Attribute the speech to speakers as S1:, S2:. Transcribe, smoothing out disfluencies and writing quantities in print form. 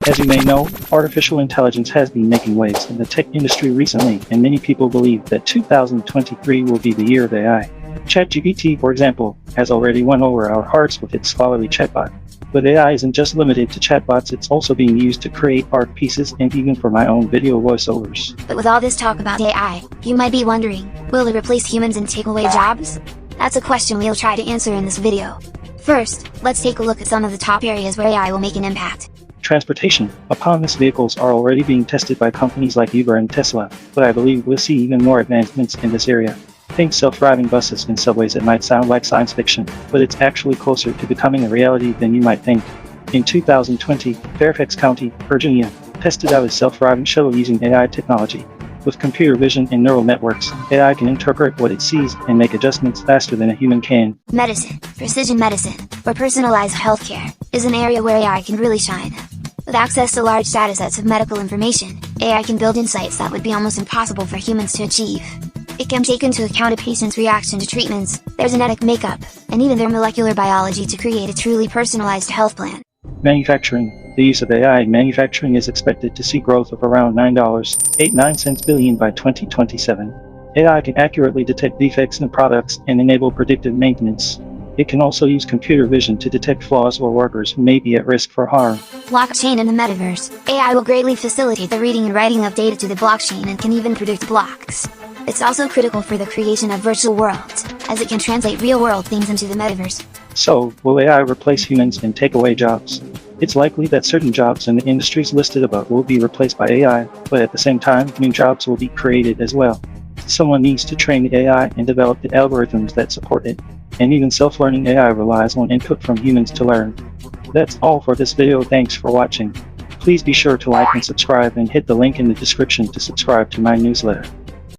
S1: As you may know, artificial intelligence has been making waves in the tech industry recently, and many people believe that 2023 will be the year of AI. ChatGPT, for example, has already won over our hearts with its scholarly chatbot. But AI isn't just limited to chatbots, it's also being used to create art pieces and even for my own video voiceovers.
S2: But with all this talk about AI, you might be wondering, will it replace humans and take away jobs? That's a question we'll try to answer in this video. First, let's take a look at some of the top areas where AI will make an impact.
S1: Transportation. Autonomous vehicles are already being tested by companies like Uber and Tesla, but I believe we'll see even more advancements in this area. Think self-driving buses and subways. It might sound like science fiction, but it's actually closer to becoming a reality than you might think. In 2020, Fairfax County, Virginia, tested out a self-driving shuttle using AI technology. With computer vision and neural networks, AI can interpret what it sees and make adjustments faster than a human can.
S2: Medicine, precision medicine, or personalized healthcare, is an area where AI can really shine. With access to large datasets of medical information, AI can build insights that would be almost impossible for humans to achieve. It can take into account a patient's reaction to treatments, their genetic makeup, and even their molecular biology to create a truly personalized health plan.
S1: Manufacturing. The use of AI in manufacturing is expected to see growth of around $9.89 billion by 2027. AI can accurately detect defects in products and enable predictive maintenance. It can also use computer vision to detect flaws or workers who may be at risk for harm.
S2: Blockchain in the metaverse. AI will greatly facilitate the reading and writing of data to the blockchain and can even predict blocks. It's also critical for the creation of virtual worlds, as it can translate real-world things into the metaverse.
S1: So, will AI replace humans and take away jobs? It's likely that certain jobs in the industries listed above will be replaced by AI, but at the same time, new jobs will be created as well. Someone needs to train the AI and develop the algorithms that support it. And even self-learning AI relies on input from humans to learn. That's all for this video. Thanks for watching. Please be sure to like and subscribe and hit the link in the description to subscribe to my newsletter.